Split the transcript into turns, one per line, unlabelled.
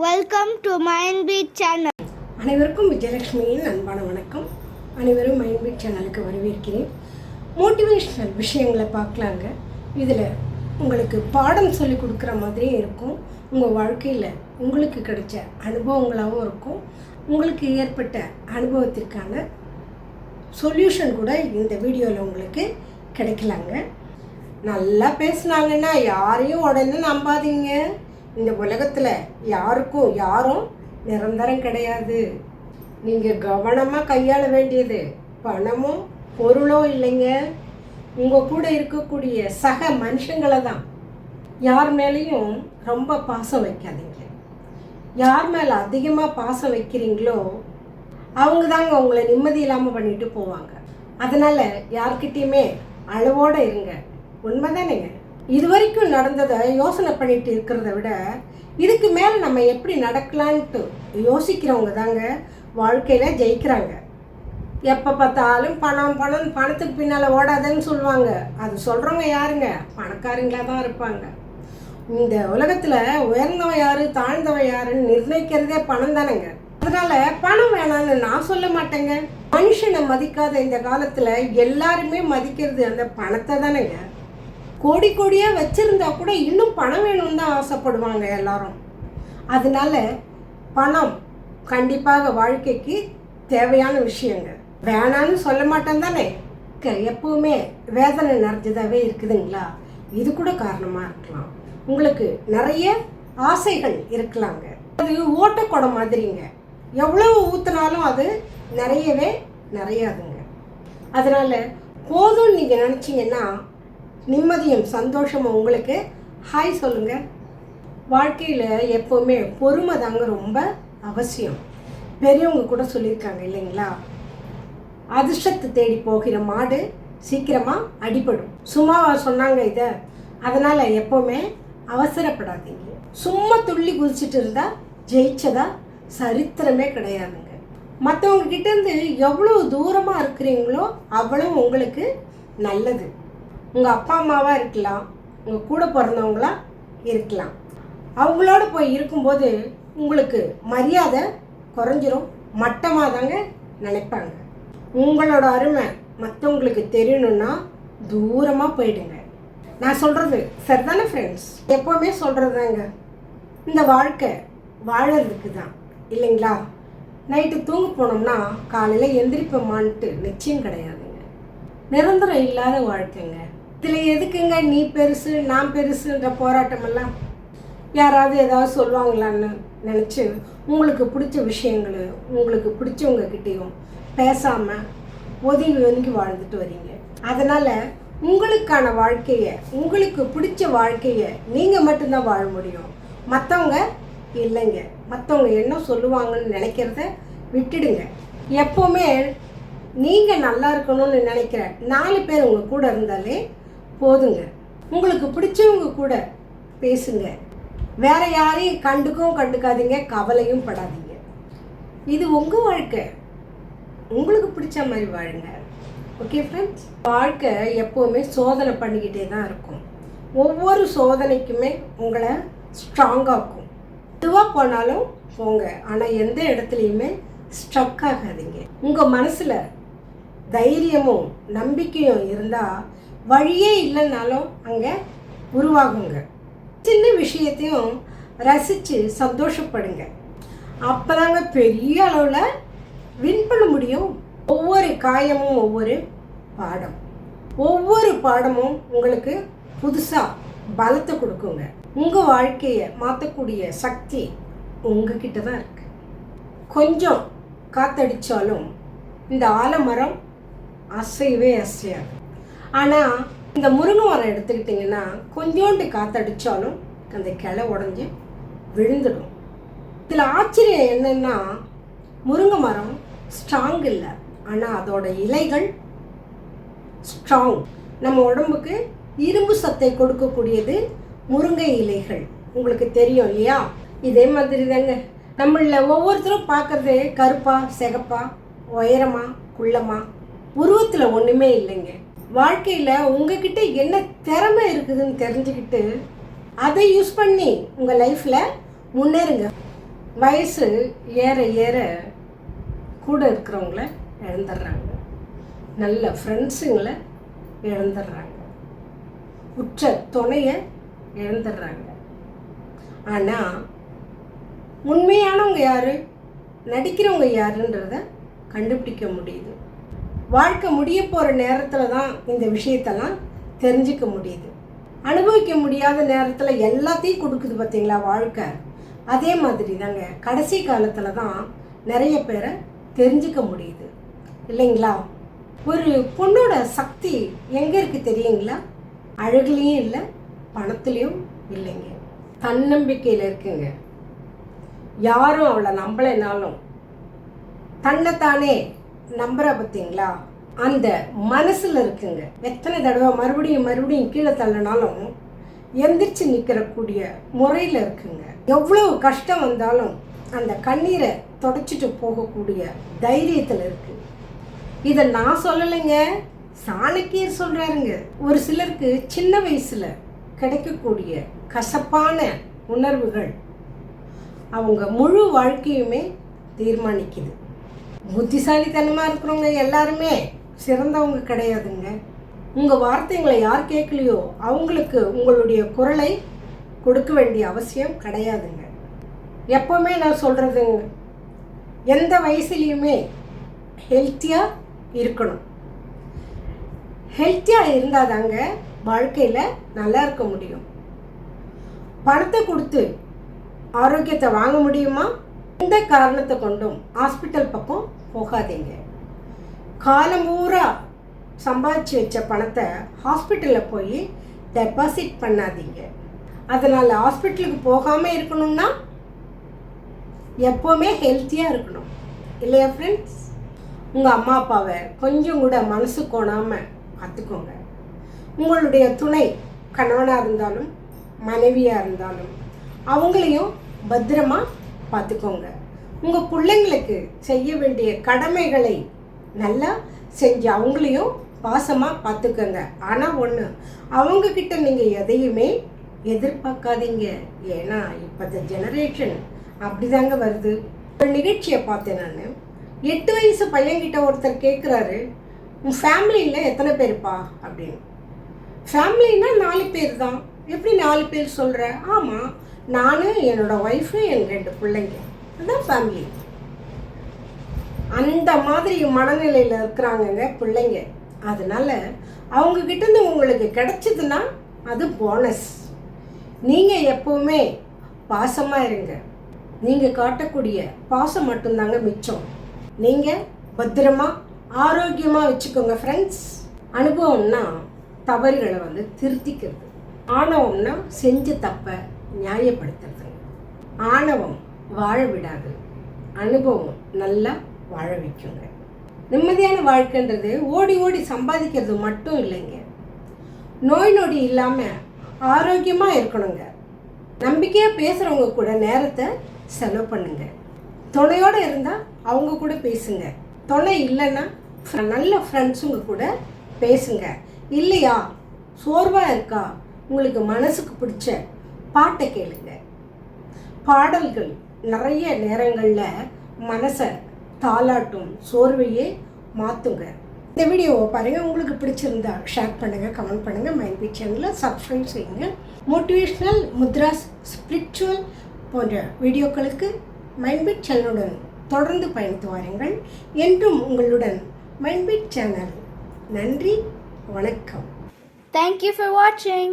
Welcome to Mind Beat channel.
அனைவருக்கும் விஜயலட்சுமியின் அன்பான வணக்கம். அனைவரும் மைண்ட் பீட் சேனலுக்கு வரவேற்கிறேன். மோட்டிவேஷ்னல் விஷயங்களை பார்க்கலாங்க. இதில் உங்களுக்கு பாடம் சொல்லி கொடுக்குற மாதிரியே இருக்கும். உங்கள் வாழ்க்கையில் உங்களுக்கு கிடைச்ச அனுபவங்களாகவும் இருக்கும். உங்களுக்கு ஏற்பட்ட அனுபவத்திற்கான சொல்யூஷன் கூட இந்த வீடியோவில் உங்களுக்கு கிடைக்கலாங்க. நல்லா பேசுனாங்கன்னா யாரையும் உடனே நம்பாதீங்க. இந்த உலகத்தில் யாரும் நிரந்தரம் கிடையாது. நீங்கள் கவனமாக கையாள வேண்டியது பணமும் பொருளும் இல்லைங்க, உங்கள் கூட இருக்கக்கூடிய சக மனுஷங்களை தான். யார் மேலேயும் ரொம்ப பாசம் வைக்காதீங்க. யார் மேலே அதிகமாக பாசம் வைக்கிறீங்களோ அவங்க தாங்க உங்களை நிம்மதி இல்லாமல் பண்ணிட்டு போவாங்க. அதனால் யார்கிட்டையுமே அளவோடு இருங்க. உண்மைதானேங்க? இது வரைக்கும் நடந்ததை யோசனை பண்ணிட்டு இருக்கிறத விட இதுக்கு மேலே நம்ம எப்படி நடக்கலான்ட்டு யோசிக்கிறவங்க தாங்க வாழ்க்கையில் ஜெயிக்கிறாங்க. எப்போ பார்த்தாலும் பணத்துக்கு பின்னால் ஓடாதன்னு சொல்லுவாங்க. அது சொல்கிறவங்க யாருங்க? பணக்காரங்களாக தான் இருப்பாங்க. இந்த உலகத்தில் உயர்ந்தவன் யார் தாழ்ந்தவன் யாருன்னு நிர்ணயிக்கிறதே பணம் தானேங்க. அதனால் பணம் வேணான்னு நான் சொல்ல மாட்டேங்க. மனுஷனை மதிக்காத இந்த காலத்தில் எல்லாருமே மதிக்கிறது அந்த பணத்தை தானேங்க. கோடியாக வச்சுருந்தா கூட இன்னும் பணம் வேணும்னு தான் ஆசைப்படுவாங்க எல்லாரும். அதனால பணம் கண்டிப்பாக வாழ்க்கைக்கு தேவையான விஷயங்க. வேணான்னு சொல்ல மாட்டேன் தானே. எப்பவுமே வேதனை நிறைஞ்சதாகவே இருக்குதுங்களா? இது கூட காரணமாக இருக்கலாம். உங்களுக்கு நிறைய ஆசைகள் இருக்கலாங்க. அது ஓட்டக்குடம் மாதிரிங்க. எவ்வளவு ஊற்றினாலும் அது நிறையாதுங்க. அதனால் போதும்னு நீங்கள் நினச்சிங்கன்னா நிம்மதியும் சந்தோஷமும் உங்களுக்கு ஹாய் சொல்லுங்கள். வாழ்க்கையில் எப்போவுமே பொறுமை தாங்க ரொம்ப அவசியம். பெரியவங்க கூட சொல்லியிருக்காங்க இல்லைங்களா, அதிர்ஷ்டத்தை தேடி போகிற மாடு சீக்கிரமாக அடிபடும். சும்மாவா சொன்னாங்க இதை? அதனால் எப்போவுமே அவசரப்படாதீங்க. சும்மா துள்ளி குதிச்சுட்டு இருந்தால் ஜெயிச்சதா சரித்திரமே கிடையாதுங்க. மற்றவங்க கிட்டேருந்து எவ்வளோ தூரமாக இருக்கிறீங்களோ அவ்வளோ உங்களுக்கு நல்லது. உங்கள் அப்பா அம்மாவாக இருக்கலாம், உங்கள் கூட பிறந்தவங்களாக இருக்கலாம். அவங்களோட போய் இருக்கும்போது உங்களுக்கு மரியாதை குறைஞ்சிரும், மட்டமாக தாங்க நினைப்பாங்க. உங்களோட அருமை மற்றவங்களுக்கு தெரியணுன்னா தூரமாக போயிடுங்க. நான் சொல்கிறது சரிதானே ஃப்ரெண்ட்ஸ்? எப்போவுமே சொல்கிறதாங்க, இந்த வாழ்க்கை வாழறதுக்கு தான் இல்லைங்களா? நைட்டு தூங்க போனோம்னா காலையில் எந்திரிப்போமான்ட்டு நிச்சயம் கிடையாதுங்க. நிரந்தரம் இல்லாத வாழ்க்கைங்க. இதில் எதுக்குங்க நீ பெருசு நான் பெருசுன்ற போராட்டமெல்லாம்? யாராவது ஏதாவது சொல்லுவாங்களான்னு நினச்சி உங்களுக்கு பிடிச்ச விஷயங்கள் உங்களுக்கு பிடிச்சவங்கக்கிட்டேயும் பேசாமல் ஒதுங்கி வாழ்ந்துட்டு வரீங்க. அதனால் உங்களுக்கான வாழ்க்கையை, உங்களுக்கு பிடிச்ச வாழ்க்கையை நீங்கள் மட்டும்தான் வாழ முடியும். மற்றவங்க இல்லைங்க. மற்றவங்க என்ன சொல்லுவாங்கன்னு நினைக்கிறத விட்டுடுங்க. எப்போவுமே நீங்கள் நல்லா இருக்கணும்னு நினைக்கிற 4 பேர் உங்கள் கூட இருந்தாலே போதுங்க. உங்களுக்கு பிடிச்சவங்க கூட பேசுங்க. வேற யாரையும் கண்டுக்காதீங்க, கவலையும் படாதீங்க. இது உங்கள் வாழ்க்கை, உங்களுக்கு பிடிச்ச மாதிரி வாழுங்க. Okay friends? வாழ்க்கை எப்போவுமே சோதனை பண்ணிக்கிட்டே தான் இருக்கும். ஒவ்வொரு சோதனைக்குமே உங்களை ஸ்ட்ராங்காக்கும். எதுவாக போனாலும் போங்க, ஆனால் எந்த இடத்துலையுமே ஸ்ட்ரக் ஆகாதீங்க. உங்கள் மனசில் தைரியமும் நம்பிக்கையும் இருந்தால் வழியே இல்லைன்னாலும் அங்கே உருவாகுங்க. சின்ன விஷயத்தையும் ரசித்து சந்தோஷப்படுங்க. அப்போ தாங்க பெரிய அளவில் வின் பண்ண முடியும். ஒவ்வொரு காயமும் ஒவ்வொரு பாடம். ஒவ்வொரு பாடமும் உங்களுக்கு புதுசாக பலத்தை கொடுக்குங்க. உங்கள் வாழ்க்கையை மாற்றக்கூடிய சக்தி உங்ககிட்ட தான் இருக்குது. கொஞ்சம் காற்றடித்தாலும் இந்த ஆலமரம் அசையவே அசையாது. ஆனால் இந்த முருங்கை மரம் எடுத்துக்கிட்டிங்கன்னா கொஞ்சோண்டு காற்றடித்தாலும் அந்த கிளை உடஞ்சி விழுந்துடும். இதில் ஆச்சரியம் என்னென்னா, முருங்கை மரம் ஸ்ட்ராங் இல்லை, ஆனால் அதோட இலைகள் ஸ்ட்ராங். நம்ம உடம்புக்கு இரும்பு சத்தை கொடுக்கக்கூடியது முருங்கை இலைகள். உங்களுக்கு தெரியும் இல்லையா? இதே மாதிரி தாங்க நம்மளில் ஒவ்வொருத்தரும் பார்க்குறது கருப்பா சிகப்பா உயரமா குள்ளமா உருவத்தில் ஒன்றுமே இல்லைங்க. வாழ்க்கையில் உங்ககிட்ட என்ன திறமை இருக்குதுன்னு தெரிஞ்சுக்கிட்டு அதை யூஸ் பண்ணி உங்கள் லைஃப்பில் முன்னேறுங்க. வயசு ஏற ஏற கூட இருக்கிறவங்கள இழந்துடுறாங்க, நல்ல ஃப்ரெண்ட்ஸுங்களை இழந்துடுறாங்க, உற்ற துணையை இழந்துடுறாங்க. ஆனால் உண்மையானவங்க யார், நடிக்கிறவங்க யாருன்றத கண்டுபிடிக்க முடியுது. வாழ்க்கை முடிய போகிற நேரத்தில் தான் இந்த விஷயத்தெல்லாம் தெரிஞ்சிக்க முடியுது. அனுபவிக்க முடியாத நேரத்தில் எல்லாத்தையும் கொடுக்குது பார்த்தீங்களா வாழ்க்கை. அதே மாதிரி தாங்க கடைசி காலத்தில் தான் நிறைய பேரை தெரிஞ்சிக்க முடியுது இல்லைங்களா. ஒரு பொண்ணோட சக்தி எங்கே இருக்குது தெரியுங்களா? அழகுலேயும் இல்லை, பணத்துலேயும் இல்லைங்க, தன்னம்பிக்கையில் இருக்குங்க. யாரும் அவளை நம்பலைனாலும் தன்னைத்தானே நம்புற பார்த்தீங்களா, அந்த மனசில் இருக்குங்க. எத்தனை தடவை மறுபடியும் கீழே தள்ளனாலும் எந்திரிச்சு நிற்கிறக்கூடிய முறையில் இருக்குங்க. எவ்வளோ கஷ்டம் வந்தாலும் அந்த கண்ணீரை தொடச்சிட்டு போகக்கூடிய தைரியத்தில் இருக்கு. இதை நான் சொல்லலைங்க, சாணக்கியர் சொல்கிறாருங்க. ஒரு சிலருக்கு சின்ன வயசில் கிடைக்கக்கூடிய கசப்பான உணர்வுகள் அவங்க முழு வாழ்க்கையுமே தீர்மானிக்குது. புத்திசாலித்தனமாக இருக்கிறவங்க எல்லாருமே சிறந்தவங்க கிடையாதுங்க. உங்கள் வார்த்தைங்களை யார் கேட்கலையோ அவங்களுக்கு உங்களுடைய குரலை கொடுக்க வேண்டிய அவசியம் கிடையாதுங்க. எப்போவுமே நான் சொல்கிறதுங்க, எந்த வயசுலேயுமே ஹெல்த்தியாக இருக்கணும். ஹெல்த்தியாக இருந்தால் தாங்க வாழ்க்கையில் நல்லா இருக்க முடியும். பணத்தை கொடுத்து ஆரோக்கியத்தை வாங்க முடியுமா? எந்த காரணத்தை கொண்டும் ஹாஸ்பிட்டல் பக்கம் போகாதீங்க. காலம் பூரா சம்பாதிச்சு வச்ச பணத்தை ஹாஸ்பிட்டலில் போய் டெபாசிட் பண்ணாதீங்க. அதனால் ஹாஸ்பிட்டலுக்கு போகாமல் இருக்கணும்னா எப்போவுமே ஹெல்த்தியாக இருக்கணும் இல்லையா ஃப்ரெண்ட்ஸ்? உங்கள் அம்மா அப்பாவை கொஞ்சம் கூட மனசு கோணாமல் பார்த்துக்கோங்க. உங்களுடைய துணை கணவனாக இருந்தாலும் மனைவியாக இருந்தாலும் அவங்களையும் பத்திரமா பார்த்துக்கோங்க. உங்கள் பிள்ளைங்களுக்கு செய்ய வேண்டிய கடமைகளை நல்லா செஞ்சு அவங்களையும் பாசமாக பார்த்துக்கோங்க. ஆனால் ஒன்று, அவங்கக்கிட்ட நீங்கள் எதையுமே எதிர்பார்க்காதீங்க. ஏன்னா இப்போ ஜெனரேஷன் அப்படிதாங்க வருது. ஒரு நிகழ்ச்சியை பார்த்தேன் நான். 8 வயசு பையன்கிட்ட ஒருத்தர் கேட்குறாரு, உன் ஃபேமிலியில் எத்தனை பேருப்பா அப்படின்னு. ஃபேமிலின்னா 4 பேர் தான். எப்படி 4 பேர் சொல்கிற? ஆமாம், நான், என்னோடய ஒய்ஃபு, என் 2 பிள்ளைங்க, அதுதான் ஃபேமிலி. அந்த மாதிரி மனநிலையில் இருக்கிறாங்கங்க பிள்ளைங்க. அதனால் அவங்கக்கிட்டேருந்து உங்களுக்கு கிடைச்சதுன்னா அது போனஸ். நீங்கள் எப்போவுமே பாசமாக இருங்க. நீங்கள் காட்டக்கூடிய பாசம் மட்டும்தாங்க மிச்சம். நீங்கள் பத்திரமா ஆரோக்கியமாக வச்சுக்கோங்க ஃப்ரெண்ட்ஸ். அனுபவம்னா தவறுகளை திருத்திக்கிறது. ஆணவம்னா செஞ்ச தப்பை நியாயப்படுத்துறது. ஆணவம் வாழ விடாது, அனுபவம் நல்லா வாழ வைக்குங்க. நிம்மதியான வாழ்க்கைன்றது ஓடி ஓடி சம்பாதிக்கிறது மட்டும் இல்லைங்க. நோய் நொடி இல்லாமல் ஆரோக்கியமாக இருக்கணுங்க. நம்பிக்கையாக பேசுகிறவங்க கூட நேரத்தை செலவு பண்ணுங்க. துணையோடு இருந்தால் அவங்க கூட பேசுங்க. துணை இல்லைன்னா நல்ல ஃப்ரெண்ட்ஸுங்க கூட பேசுங்க. இல்லையா, சோர்வாக இருக்கா, உங்களுக்கு மனசுக்கு பிடிச்ச பாட்டை கேளுங்க. பாடல்கள் நிறைய நேரங்களில் மனசை தாளாட்டும், சோர்வையே மாற்றுங்க. இந்த வீடியோவை பாருங்கள், உங்களுக்கு பிடிச்சிருந்தா ஷேர் பண்ணுங்கள், கமெண்ட் பண்ணுங்கள், மைண்ட் பீட் சேனலை சப்ஸ்கிரைப் செய்யுங்க. மோட்டிவேஷ்னல், முத்ராஸ், ஸ்பிரிச்சுவல் போன்ற வீடியோக்களுக்கு மைண்ட் பீட் சேனலுடன் தொடர்ந்து பயணித்து வாருங்கள். என்றும் உங்களுடன் மைண்ட் பீட் சேனல். நன்றி, வணக்கம்.
Thank you for watching.